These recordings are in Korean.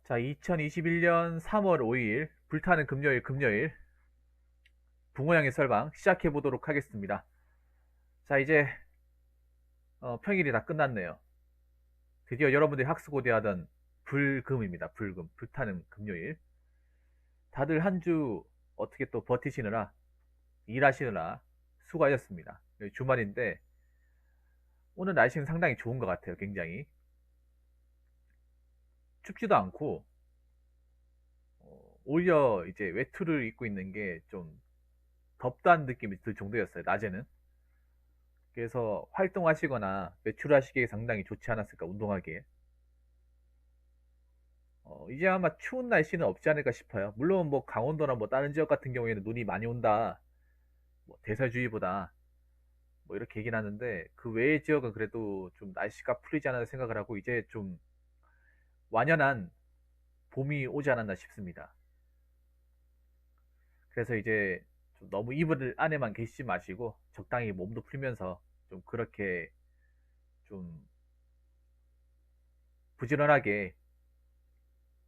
자, 2021년 3월 5일 불타는 금요일 붕어양의 설방 시작해 보도록 하겠습니다. 자, 이제 평일이 다 끝났네요. 드디어 여러분들이 학수고대하던 불금입니다. 불금, 불타는 금요일. 다들 한 주 어떻게 또 버티시느라 일하시느라 수고하셨습니다. 주말인데 오늘 날씨는 상당히 좋은 것 같아요. 굉장히 춥지도 않고 오히려 이제 외투를 입고 있는 게 좀 덥다는 느낌이 들 정도였어요. 낮에는. 그래서 활동하시거나 외출하시기에 상당히 좋지 않았을까, 운동하기에. 이제 아마 추운 날씨는 없지 않을까 싶어요. 물론 뭐 강원도나 뭐 다른 지역 같은 경우에는 눈이 많이 온다, 뭐 대설주의보다 뭐 이렇게 얘기는 하는데, 그 외의 지역은 그래도 좀 날씨가 풀리지 않았나 생각을 하고 이제 좀 완연한 봄이 오지 않았나 싶습니다. 그래서 이제 좀 너무 이불 안에만 계시지 마시고 적당히 몸도 풀면서 좀 그렇게 좀 부지런하게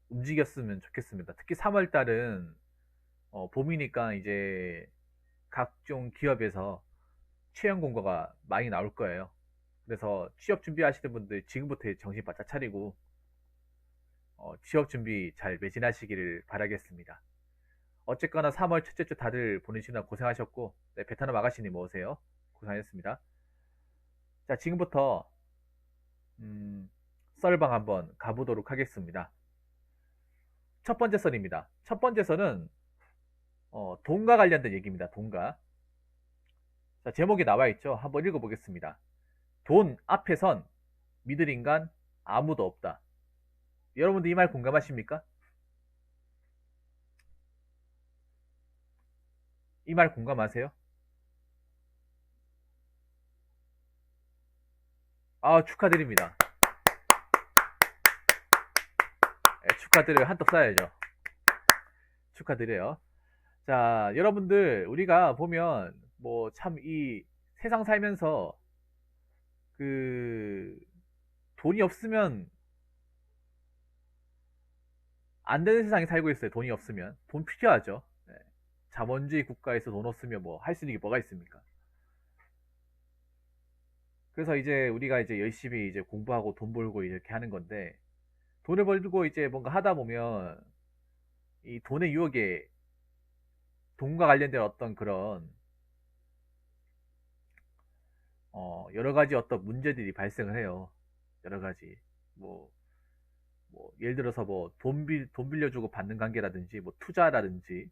움직였으면 좋겠습니다. 특히 3월 달은 봄이니까 이제 각종 기업에서 채용 공고가 많이 나올 거예요. 그래서 취업 준비하시는 분들 지금부터 정신 바짝 차리고 취업 준비 잘 매진하시기를 바라겠습니다. 어쨌거나 3월 첫째 주 다들 보내시느라 고생하셨고, 네, 베트남 아가씨님 오세요. 고생하셨습니다. 자, 지금부터 썰방 한번 가보도록 하겠습니다. 첫 번째 썰입니다. 첫 번째 썰은 돈과 관련된 얘기입니다. 돈과. 자, 제목이 나와 있죠. 한번 읽어보겠습니다. 돈 앞에선 믿을 인간 아무도 없다. 여러분들 이 말 공감하십니까? 이 말 공감하세요? 아, 축하드립니다. 네, 축하드려요. 한턱 쏴야죠. 축하드려요. 자, 여러분들 우리가 보면 뭐 참 이 세상 살면서 그 돈이 없으면 안 되는 세상에 살고 있어요. 돈이 없으면. 돈 필요하죠. 네. 자본주의 국가에서 돈 없으면 뭐 할 수 있는 게 뭐가 있습니까? 그래서 이제 우리가 이제 열심히 이제 공부하고 돈 벌고 이렇게 하는 건데, 돈을 벌고 이제 뭔가 하다 보면 이 돈의 유혹에 돈과 관련된 어떤 그런 여러 가지 어떤 문제들이 발생을 해요. 여러 가지. 뭐, 예를 들어서 뭐 돈 빌려주고 받는 관계라든지 뭐 투자라든지,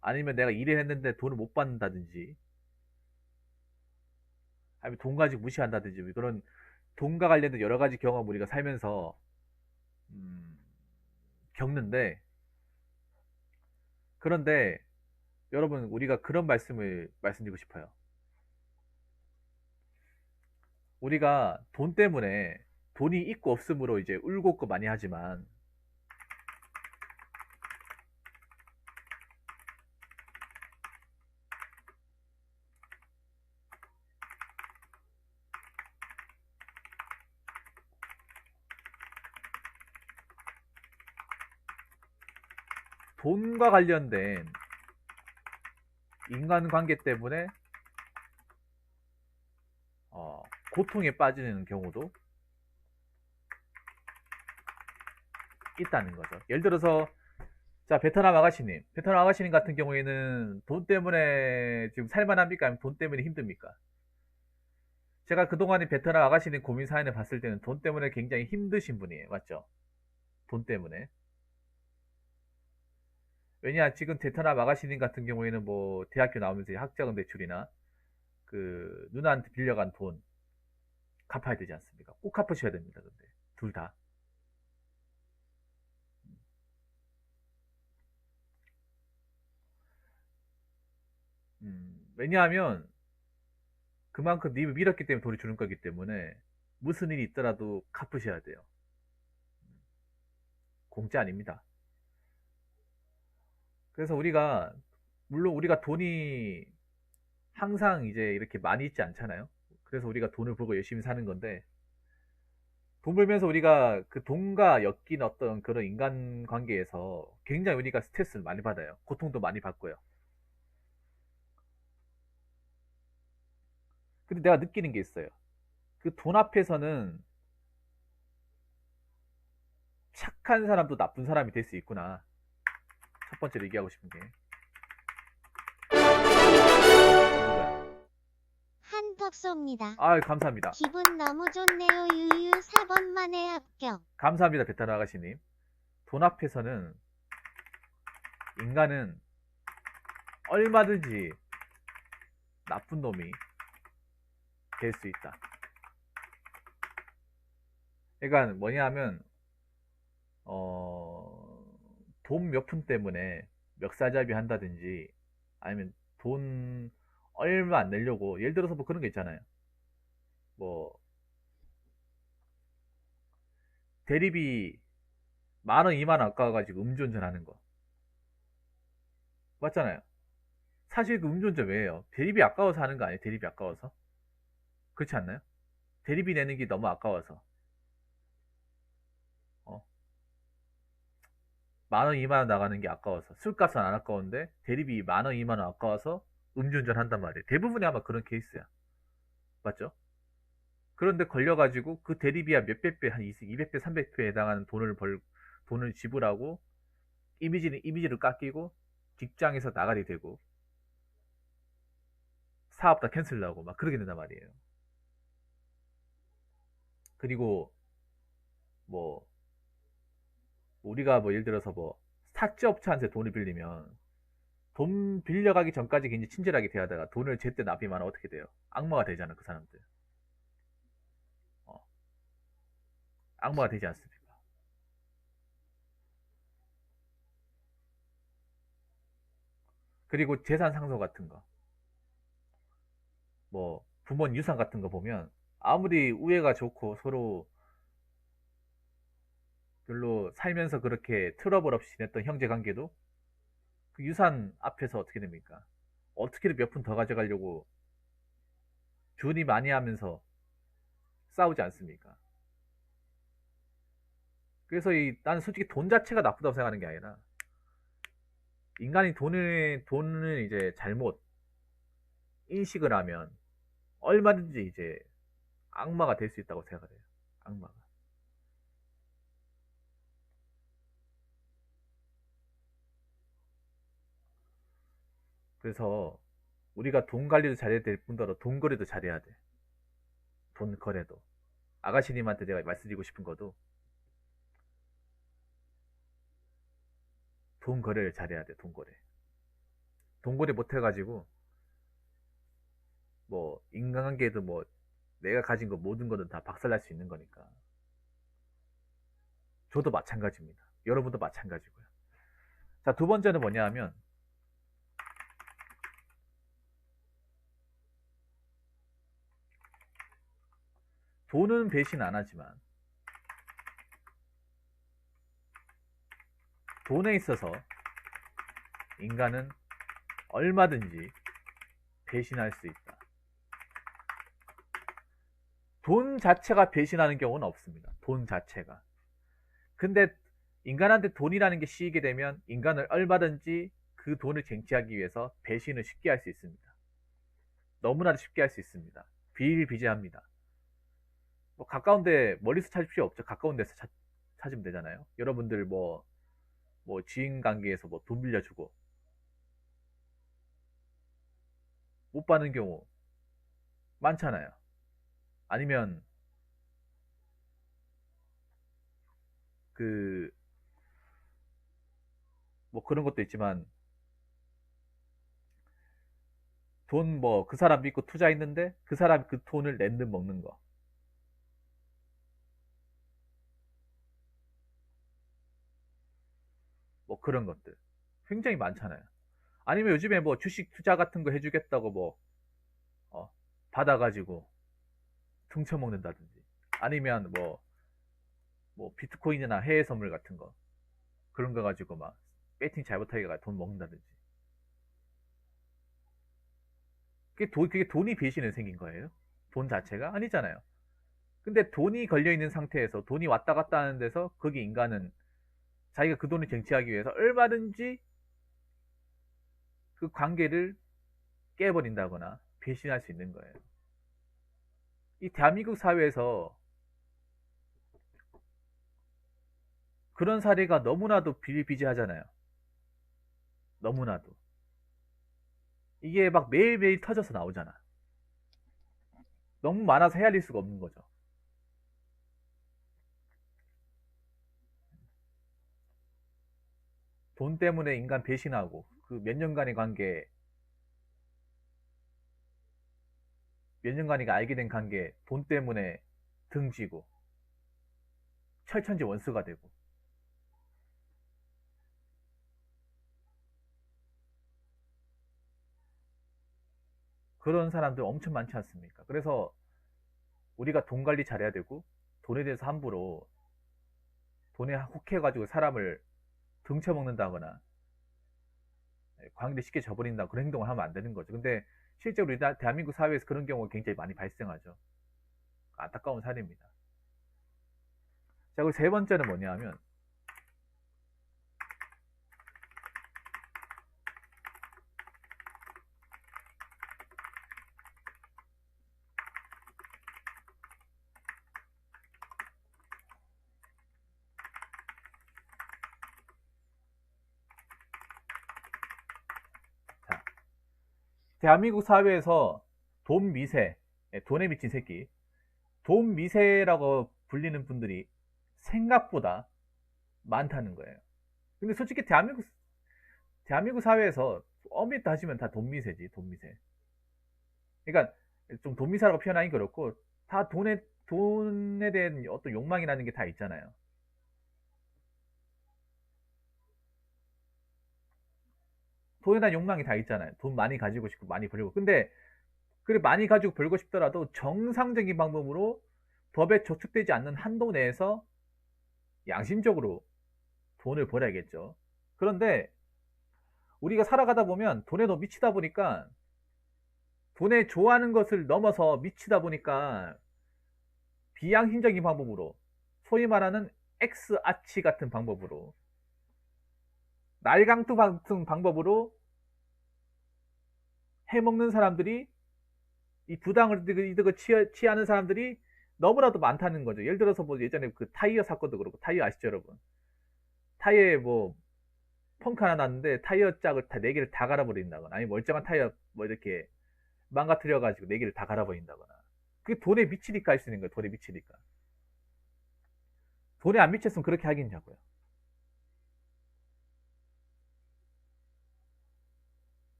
아니면 내가 일을 했는데 돈을 못 받는다든지, 아니면 돈 가지고 무시한다든지, 뭐 그런 돈과 관련된 여러 가지 경험 우리가 살면서 음, 겪는데, 그런데 여러분, 우리가 그런 말씀을 말씀드리고 싶어요. 우리가 돈 때문에, 돈이 있고 없음으로 이제 울고 웃고 많이 하지만, 돈과 관련된 인간관계 때문에 고통에 빠지는 경우도 있다는 거죠. 예를 들어서, 자, 베트남 아가씨님 같은 경우에는 돈 때문에 지금 살만합니까? 아니면 돈 때문에 힘듭니까? 제가 그동안에 베트남 아가씨님 고민 사연을 봤을 때는 돈 때문에 굉장히 힘드신 분이에요. 맞죠? 돈 때문에. 왜냐, 지금 베트남 아가씨님 같은 경우에는 뭐 대학교 나오면서 학자금 대출이나 그 누나한테 빌려간 돈 갚아야 되지 않습니까? 꼭 갚으셔야 됩니다. 근데 둘 다. 왜냐하면 그만큼 님을 밀었기 때문에 돈을 주는 거기 때문에 무슨 일이 있더라도 갚으셔야 돼요. 공짜 아닙니다. 그래서 우리가, 물론 우리가 돈이 항상 이제 이렇게 많이 있지 않잖아요. 그래서 우리가 돈을 벌고 열심히 사는 건데, 돈 벌면서 우리가 그 돈과 엮인 어떤 그런 인간 관계에서 굉장히 우리가 스트레스를 많이 받아요. 고통도 많이 받고요. 근데 내가 느끼는 게 있어요. 그 돈 앞에서는 착한 사람도 나쁜 사람이 될 수 있구나. 첫 번째로 얘기하고 싶은 게. 누구야? 한턱 쏩니다. 아, 감사합니다. 기분 너무 좋네요. 유유 4번 만에 합격. 감사합니다, 베테랑 아가씨님. 돈 앞에서는 인간은 얼마든지 나쁜 놈이 될 수 있다. 그러니까 뭐냐 하면 돈 몇 푼 때문에 멱살잡이 한다든지 아니면 돈 얼마 안 내려고 예를 들어서 뭐 그런 게 있잖아요. 뭐 대리비 10,000원, 20,000원 아까워가지고 음주운전 하는 거 맞잖아요. 사실 그 음주운전 왜 해요? 대리비 아까워서 하는 거 아니에요? 대리비 아까워서? 그렇지 않나요? 대리비 내는 게 너무 아까워서. 어? 10,000원, 20,000원 나가는 게 아까워서. 술값은 안 아까운데 대리비 10,000원, 20,000원 아까워서 음주운전 한단 말이에요. 대부분이 아마 그런 케이스야. 맞죠? 그런데 걸려가지고 그 대리비야 몇백 배, 한 200배, 300배에 해당하는 돈을 지불하고 이미지를 깎이고 직장에서 나가게 되고 사업 다 캔슬 나고 막 그러게 된단 말이에요. 그리고 뭐 우리가 뭐 예를 들어서 뭐 사채업체한테 돈을 빌리면 돈 빌려가기 전까지 굉장히 친절하게 대하다가 돈을 제때 납입하면 어떻게 돼요? 악마가 되잖아 그 사람들. 어, 악마가 되지 않습니까? 그리고 재산 상속 같은 거, 뭐 부모님 유산 같은 거 보면 아무리 우애가 좋고 서로 별로 살면서 그렇게 트러블 없이 지냈던 형제 관계도 그 유산 앞에서 어떻게 됩니까? 어떻게든 몇 푼 더 가져가려고 준이 많이 하면서 싸우지 않습니까? 그래서 나는 솔직히 돈 자체가 나쁘다고 생각하는 게 아니라 인간이 돈을 이제 잘못 인식을 하면 얼마든지 이제 악마가 될 수 있다고 생각을 해요. 악마가. 그래서 우리가 돈 관리도 잘해야 될 뿐더러 돈 거래도 잘해야 돼. 돈 거래도. 아가씨님한테 제가 말씀드리고 싶은 것도 돈 거래를 잘해야 돼. 돈 거래. 돈 거래 못 해가지고 뭐 인간관계에도 뭐 내가 가진 거 모든 거는 다 박살날 수 있는 거니까. 저도 마찬가지입니다. 여러분도 마찬가지고요. 자, 두 번째는 뭐냐 하면 돈은 배신 안 하지만 돈에 있어서 인간은 얼마든지 배신할 수 있다. 돈 자체가 배신하는 경우는 없습니다. 돈 자체가. 근데 인간한테 돈이라는 게 씌이게 되면 인간을 얼마든지 그 돈을 쟁취하기 위해서 배신을 쉽게 할 수 있습니다. 너무나도 쉽게 할 수 있습니다. 비일비재합니다. 뭐 가까운데 멀리서 찾을 필요 없죠. 가까운 데서 찾으면 되잖아요. 여러분들 뭐 지인 관계에서 뭐 돈 빌려주고 못 받는 경우 많잖아요. 아니면 그 뭐 그런 것도 있지만 돈 뭐 그 사람 믿고 투자했는데 그 사람 그 돈을 낸듯 먹는 거. 뭐 그런 것들 굉장히 많잖아요. 아니면 요즘에 뭐 주식 투자 같은 거 해주겠다고 어, 받아가지고 퉁쳐먹는다든지 아니면 뭐 비트코인이나 해외 선물 같은 거 그런 거 가지고 막 배팅 잘못하게 돈 먹는다든지 그게 돈이 배신을 생긴 거예요? 돈 자체가 아니잖아요. 근데 돈이 걸려있는 상태에서 돈이 왔다 갔다 하는 데서 거기 인간은 자기가 그 돈을 쟁취하기 위해서 얼마든지 그 관계를 깨버린다거나 배신할 수 있는 거예요. 이 대한민국 사회에서 그런 사례가 너무나도 비일비재하잖아요. 너무나도. 이게 막 매일매일 터져서 나오잖아. 너무 많아서 헤아릴 수가 없는 거죠. 돈 때문에 인간 배신하고 그 몇 년간의 관계, 몇 년간이가 알게 된 관계, 돈 때문에 등지고 철천지 원수가 되고 그런 사람들 엄청 많지 않습니까? 그래서 우리가 돈 관리 잘해야 되고 돈에 대해서 함부로 돈에 혹해가지고 사람을 등쳐먹는다거나 관계를 쉽게 저버린다 그런 행동을 하면 안 되는 거죠. 근데 실제로 우리 대한민국 사회에서 그런 경우가 굉장히 많이 발생하죠. 안타까운 사례입니다. 자, 그리고 세 번째는 뭐냐 하면 자, 대한민국 사회에서 돈 미세, 돈에 미친 새끼, 돈 미세라고 불리는 분들이 생각보다 많다는 거예요. 근데 솔직히 대한민국 사회에서 엄밀히 따지면 다 돈 미세지, 돈 미세. 그러니까 좀 돈 미세라고 표현하기 그렇고 다 돈에 대한 어떤 욕망이라는 게 다 있잖아요. 돈에 대한 욕망이 다 있잖아요. 돈 많이 가지고 싶고 많이 벌고. 근데 그래 많이 가지고 벌고 싶더라도 정상적인 방법으로 법에 저촉되지 않는 한도 내에서 양심적으로 돈을 벌어야겠죠. 그런데 우리가 살아가다 보면 돈에 너무 미치다 보니까 돈에 좋아하는 것을 넘어서 미치다 보니까 비양심적인 방법으로 소위 말하는 엑스아치 같은 방법으로 날강투 같은 방법으로 해먹는 사람들이 이 부당을 이득을 취하는 사람들이 너무나도 많다는 거죠. 예를 들어서 뭐 예전에 그 타이어 사건도 그렇고 타이어 아시죠 여러분? 타이어에 뭐 펑크 하나 났는데 타이어 짝을 다 네 개를 다 갈아버린다거나 아니 멀쩡한 타이어 뭐 이렇게 망가뜨려 가지고 네 개를 다 갈아버린다거나 그게 돈에 미치니까 할 수 있는 거예요. 돈에 미치니까. 돈에 안 미쳤으면 그렇게 하겠냐고요.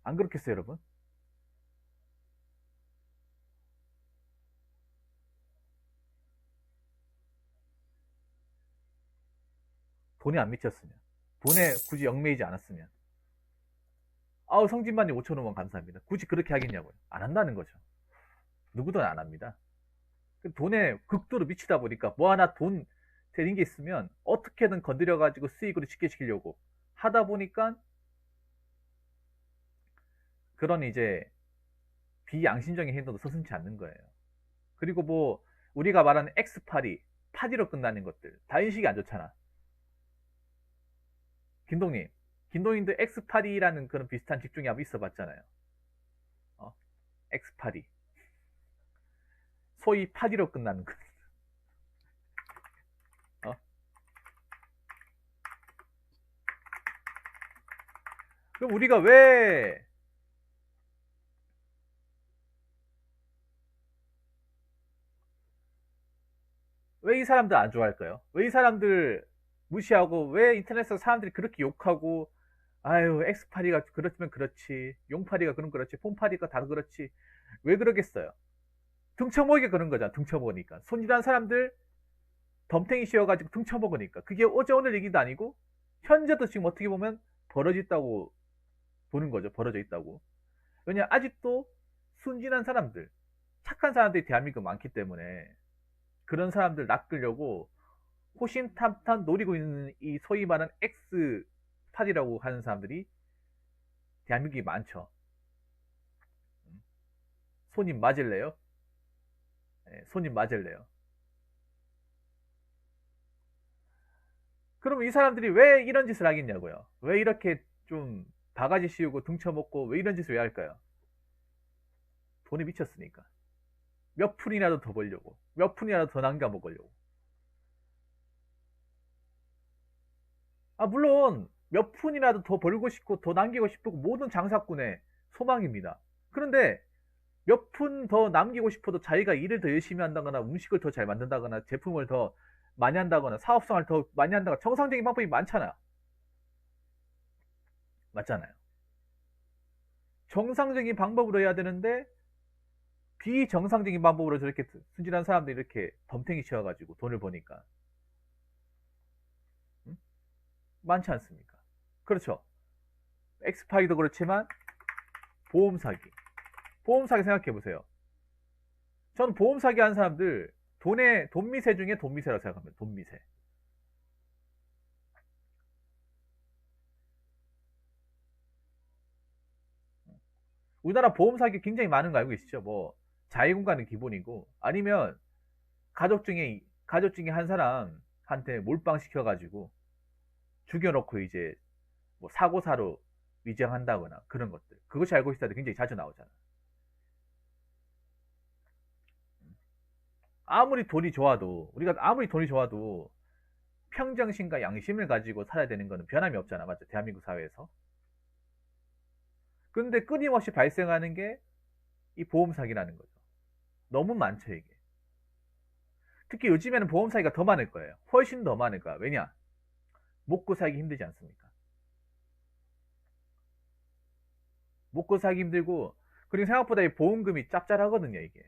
안 그렇겠어요 여러분? 돈에 안 미쳤으면 돈에 굳이 얽매이지 않았으면 아우 성진만님 5,000원만 감사합니다. 굳이 그렇게 하겠냐고요. 안 한다는 거죠. 누구든 안 합니다. 돈에 극도로 미치다 보니까 뭐 하나 돈 되는 게 있으면 어떻게든 건드려 가지고 수익으로 쉽게 시키려고 하다 보니까 그런 이제 비양심적인 행동도 서슴지 않는 거예요. 그리고 뭐 우리가 말하는 X파리 파리로 끝나는 것들 다 인식이 안 좋잖아. 김동님 김동님도 X파리라는 그런 비슷한 직종이 한번 있어 봤잖아요. 어? X파리 소위 파리로 끝나는 거. 어? 그럼 우리가 왜 이 사람들 안 좋아할까요? 왜 이 사람들 무시하고 왜 인터넷에서 사람들이 그렇게 욕하고 아유 엑스파리가 그렇으면 그렇지 용파리가 그럼 그렇지 폼파리가 다 그렇지 왜 그러겠어요? 등쳐먹이가 그런 거잖아. 등쳐먹으니까 손질한 사람들 덤탱이 씌워가지고 등쳐먹으니까 그게 어제 오늘 얘기도 아니고 현재도 지금 어떻게 보면 벌어져 있다고 보는 거죠. 벌어져 있다고. 왜냐 아직도 순진한 사람들 착한 사람들이 대한민국 많기 때문에 그런 사람들 낚으려고 호신탐탐 노리고 있는 이 소위 말하는 X 파디라고 하는 사람들이 대한민국이 많죠. 손님 맞을래요? 손님 맞을래요. 그러면 이 사람들이 왜 이런 짓을 하겠냐고요. 왜 이렇게 좀 바가지 씌우고 등쳐먹고 왜 이런 짓을 왜 할까요? 돈에 미쳤으니까. 몇 푼이라도 더 벌려고. 몇 푼이라도 더 남겨 먹으려고. 아, 물론 몇 푼이라도 더 벌고 싶고 더 남기고 싶고 모든 장사꾼의 소망입니다. 그런데 몇 푼 더 남기고 싶어도 자기가 일을 더 열심히 한다거나 음식을 더 잘 만든다거나 제품을 더 많이 한다거나 사업성을 더 많이 한다거나 정상적인 방법이 많잖아요. 맞잖아요. 정상적인 방법으로 해야 되는데 비정상적인 방법으로 저렇게 순진한 사람들이 이렇게 덤탱이 치워가지고 돈을 버니까 음? 많지 않습니까? 그렇죠. 엑스파이도 그렇지만 보험 사기. 보험 사기 생각해 보세요. 저는 보험 사기 한 사람들 돈 미세 중에 돈 미세라고 생각합니다. 돈 미세. 우리나라 보험 사기 굉장히 많은 거 알고 계시죠? 뭐 자해공간은 기본이고 아니면 가족 중에 한 사람한테 몰빵 시켜가지고 죽여놓고 이제 뭐 사고사로 위장한다거나 그런 것들. 그것이 알고 있을 때 굉장히 자주 나오잖아. 우리가 아무리 돈이 좋아도 평정심과 양심을 가지고 살아야 되는 거는 변함이 없잖아. 맞죠? 대한민국 사회에서. 그런데 끊임없이 발생하는 게 이 보험 사기라는 거죠. 너무 많죠, 이게. 특히 요즘에는 보험 사기가 더 많을 거예요. 훨씬 더 많을 거야. 왜냐? 먹고 살기 힘들지 않습니까? 먹고 살기 힘들고, 그리고 생각보다 이 보험금이 짭짤하거든요, 이게.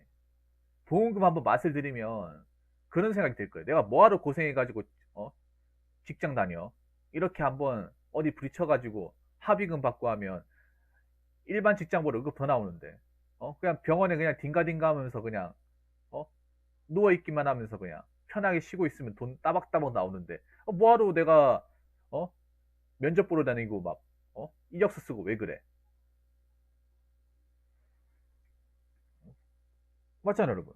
보험금 한번 맛을 들이면 그런 생각이 들 거예요. 내가 뭐하러 고생해가지고, 어? 직장 다녀. 이렇게 한번 어디 부딪혀가지고 합의금 받고 하면 일반 직장보다 월급 더 나오는데, 그냥 병원에 그냥 딩가딩가 하면서 그냥, 어? 누워있기만 하면서 그냥 편하게 쉬고 있으면 돈 따박따박 나오는데, 뭐하러 내가, 어? 면접 보러 다니고 막, 이력서 쓰고 왜 그래? 맞잖아요, 여러분.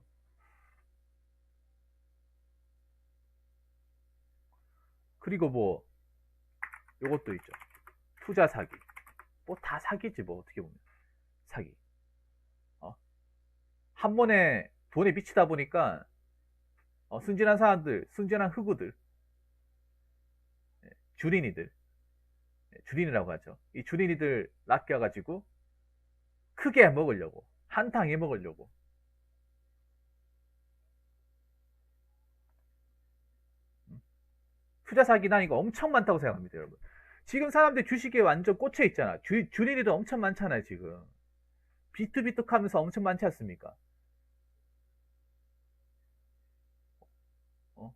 그리고 뭐, 요것도 있죠. 투자 사기. 뭐 다 사기지, 뭐, 어떻게 보면. 사기. 어? 한 번에 돈에 미치다 보니까, 순진한 사람들, 순진한 흑우들, 주린이들, 주린이라고 하죠. 이 주린이들 낚여가지고 크게 먹으려고, 한탕 해 먹으려고. 투자 사기나 이거 엄청 많다고 생각합니다, 여러분. 지금 사람들 주식에 완전 꽂혀 있잖아. 주린이들 엄청 많잖아요, 지금. 비트비트 하면서 엄청 많지 않습니까? 어?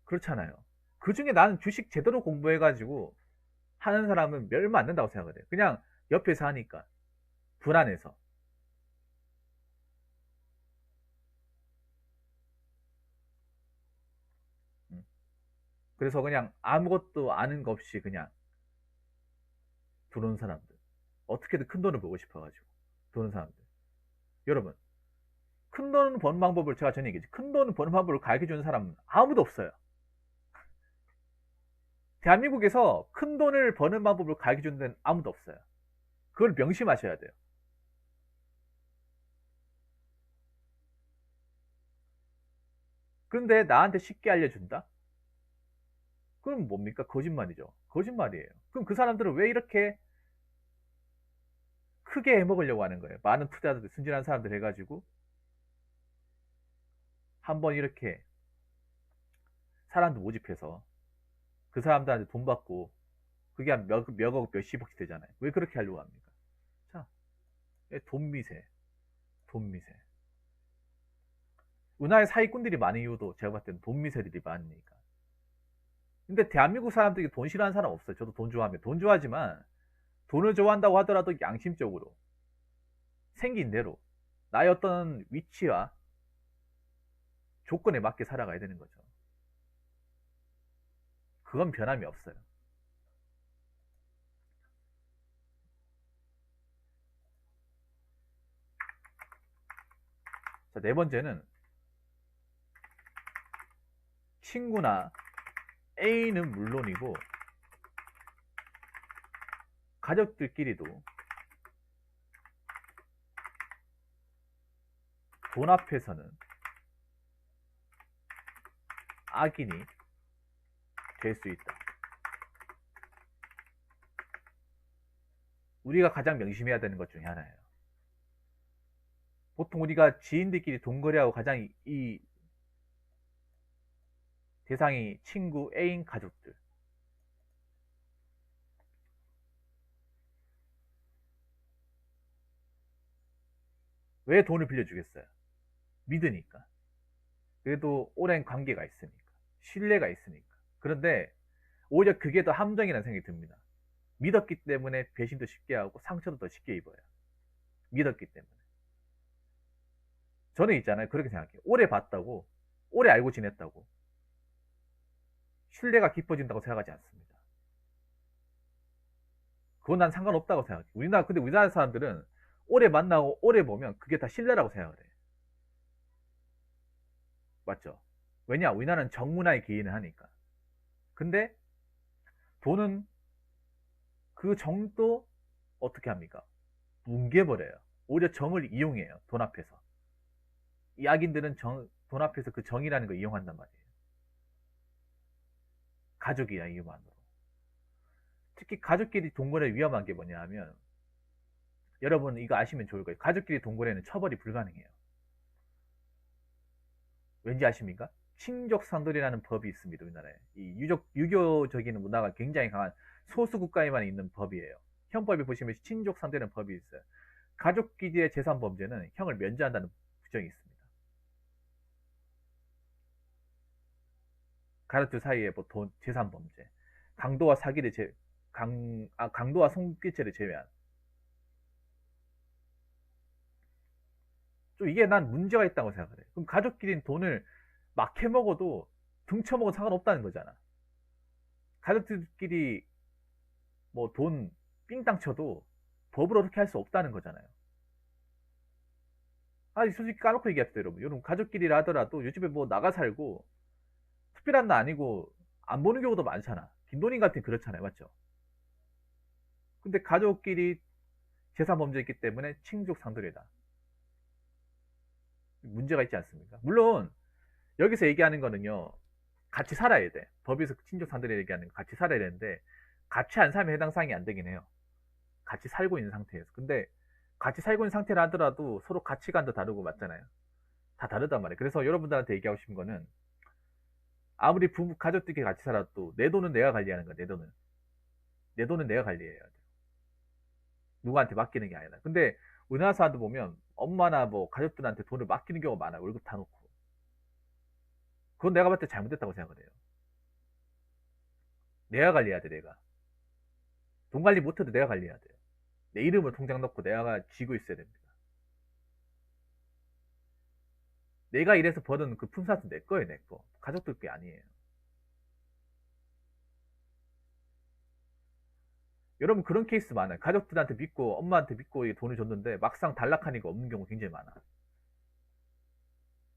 그렇잖아요. 그 중에 나는 주식 제대로 공부해가지고 하는 사람은 멸마 안 된다고 생각을 해요. 그냥 옆에서 하니까. 불안해서. 음. 그래서 그냥 아무것도 아는 거 없이 그냥 들어오는 사람들. 어떻게든 큰 돈을 벌고 싶어가지고 들어오는 사람들. 여러분, 큰 돈 버는 방법을 제가 전에 얘기했지. 큰 돈 버는 방법을 가르쳐 주는 사람은 아무도 없어요. 대한민국에서 큰 돈을 버는 방법을 가르쳐 주는 데는 아무도 없어요. 그걸 명심하셔야 돼요. 그런데 나한테 쉽게 알려준다? 그럼 뭡니까? 거짓말이죠. 거짓말이에요. 그럼 그 사람들은 왜 이렇게 크게 해먹으려고 하는 거예요? 많은 투자자들, 순진한 사람들 해가지고 한번 이렇게 사람들 모집해서 그 사람들한테 돈 받고 그게 한 몇억, 몇십억씩 되잖아요. 왜 그렇게 하려고 합니까? 자, 돈 미세, 돈 미세. 은하의 사기꾼들이 많은 이유도 제가 봤을 때는 돈 미세들이 많으니까. 근데 대한민국 사람들이 돈 싫어하는 사람 없어요. 저도 돈 좋아하면. 돈 좋아하지만 돈을 좋아한다고 하더라도 양심적으로 생긴 대로 나의 어떤 위치와 조건에 맞게 살아가야 되는 거죠. 그건 변함이 없어요. 자, 네 번째는 친구나 애인은 물론이고 가족들끼리도 돈 앞에서는 악인이 될 수 있다. 우리가 가장 명심해야 되는 것 중에 하나예요. 보통 우리가 지인들끼리 돈 거래하고 가장 이 대상이 친구, 애인, 가족들. 왜 돈을 빌려주겠어요? 믿으니까. 그래도 오랜 관계가 있으니까. 신뢰가 있으니까. 그런데 오히려 그게 더 함정이라는 생각이 듭니다. 믿었기 때문에 배신도 쉽게 하고 상처도 더 쉽게 입어요. 믿었기 때문에. 저는 있잖아요. 그렇게 생각해요. 오래 봤다고, 오래 알고 지냈다고 신뢰가 깊어진다고 생각하지 않습니다. 그건 난 상관없다고 생각해. 근데 우리나라 사람들은 오래 만나고 오래 보면 그게 다 신뢰라고 생각을 해. 맞죠? 왜냐? 우리나라는 정문화에 기인을 하니까. 근데 돈은 그 정도 어떻게 합니까? 뭉개버려요. 오히려 정을 이용해요. 돈 앞에서. 이 악인들은 돈 앞에서 그 정이라는 걸 이용한단 말이에요. 가족이야, 이유만으로. 특히 가족끼리 동거래 위험한 게 뭐냐 하면, 여러분 이거 아시면 좋을 거예요. 가족끼리 동거래는 처벌이 불가능해요. 왠지 아십니까? 친족산돌이라는 법이 있습니다. 우리나라에. 이 유교적인 문화가 굉장히 강한 소수 국가에만 있는 법이에요. 형법에 보시면 친족산돌이라는 법이 있어요. 가족끼리의 재산 범죄는 형을 면제한다는 규정이 있습니다. 가족들 사이에 뭐 재산 범죄, 강도와 사기를 강도와 성기죄를 제외한. 좀 이게 난 문제가 있다고 생각을 해. 그럼 가족끼리는 돈을 막 해먹어도 등쳐먹어도 상관없다는 거잖아. 가족들끼리 뭐 돈 삥땅 쳐도 법으로 그렇게 할 수 없다는 거잖아요. 솔직히 까놓고 얘기합시다, 여러분. 여러분, 가족끼리라 하더라도 요즘에 뭐 나가 살고 특별한 날 아니고 안 보는 경우도 많잖아. 김돈인 같은 그렇잖아요. 맞죠? 근데 가족끼리 재산 범죄했기 때문에 친족 상돌이다. 문제가 있지 않습니까? 물론 여기서 얘기하는 거는요. 같이 살아야 돼. 법에서 친족 상돌이 얘기하는 거 같이 살아야 되는데 같이 안 살면 해당 사항이 안 되긴 해요. 같이 살고 있는 상태에서. 근데 같이 살고 있는 상태라 하더라도 서로 가치관도 다르고 맞잖아요. 다 다르단 말이에요. 그래서 여러분들한테 얘기하고 싶은 거는 아무리 가족들끼리 같이 살아도 내 돈은 내가 관리하는 거야. 내 돈은. 내 돈은 내가 관리해야 돼. 누구한테 맡기는 게 아니라. 근데 우리나라 사람들 보면 엄마나 뭐 가족들한테 돈을 맡기는 경우가 많아요. 월급 다 놓고. 그건 내가 봤을 때 잘못됐다고 생각을 해요. 내가 관리해야 돼, 내가. 돈 관리 못해도 내가 관리해야 돼요. 내 이름을 통장 넣고 내가 쥐고 있어야 됩니다. 내가 이래서 버는 그 푼사은 내 거예요, 내 거. 가족들 게 아니에요. 여러분 그런 케이스 많아요. 가족들한테 믿고 엄마한테 믿고 돈을 줬는데 막상 단락하니까 없는 경우 굉장히 많아.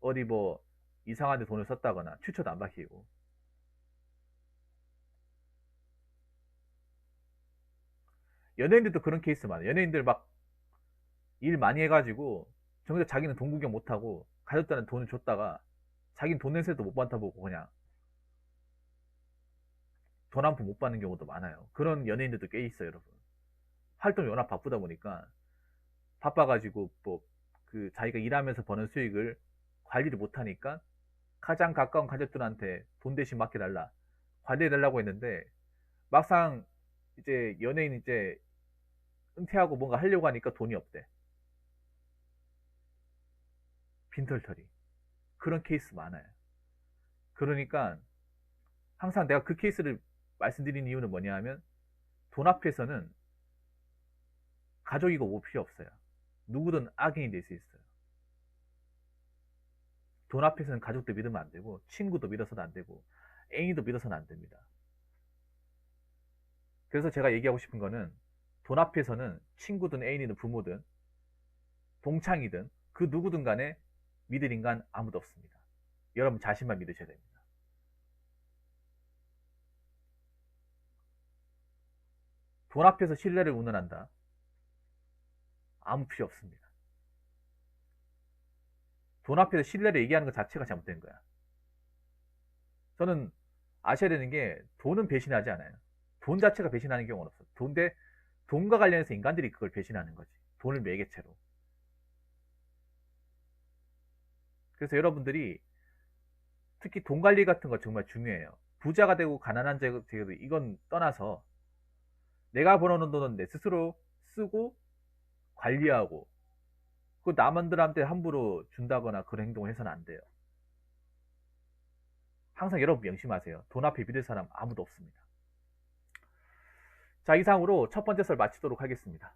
어디 뭐 이상한 데 돈을 썼다거나 추천도 안 받히고. 연예인들도 그런 케이스 많아요. 연예인들 막 일 많이 해가지고 정작 자기는 돈 구경 못하고 가족들한테 돈을 줬다가 자기는 돈 냄새도 못 맡아보고 그냥 돈 한 푼 못 받는 경우도 많아요. 그런 연예인들도 꽤 있어요, 여러분. 활동이 워낙 바쁘다 보니까 바빠가지고 뭐 그 자기가 일하면서 버는 수익을 관리를 못하니까 가장 가까운 가족들한테 돈 대신 맡겨달라, 관리해달라고 했는데 막상 이제 연예인 이제 은퇴하고 뭔가 하려고 하니까 돈이 없대. 빈털터리. 그런 케이스 많아요. 그러니까 항상 내가 그 케이스를 말씀드린 이유는 뭐냐 하면 돈 앞에서는 가족이고 뭐 필요 없어요. 누구든 악인이 될 수 있어요. 돈 앞에서는 가족도 믿으면 안 되고 친구도 믿어서는 안 되고 애인도 믿어서는 안 됩니다. 그래서 제가 얘기하고 싶은 거는 돈 앞에서는 친구든 애인이든 부모든 동창이든 그 누구든 간에 믿을 인간 아무도 없습니다. 여러분 자신만 믿으셔야 됩니다. 돈 앞에서 신뢰를 운운한다. 아무 필요 없습니다. 돈 앞에서 신뢰를 얘기하는 것 자체가 잘못된 거야. 저는 아셔야 되는 게 돈은 배신하지 않아요. 돈 자체가 배신하는 경우는 없어. 돈과 관련해서 인간들이 그걸 배신하는 거지. 돈을 매개체로. 그래서 여러분들이 특히 돈 관리 같은 거 정말 중요해요. 부자가 되고 가난한 자가 되고 이건 떠나서 내가 벌어놓은 돈은 내 스스로 쓰고 관리하고 그 남들한테 함부로 준다거나 그런 행동을 해서는 안 돼요. 항상 여러분 명심하세요. 돈 앞에 믿을 사람 아무도 없습니다. 자, 이상으로 첫 번째 설 마치도록 하겠습니다.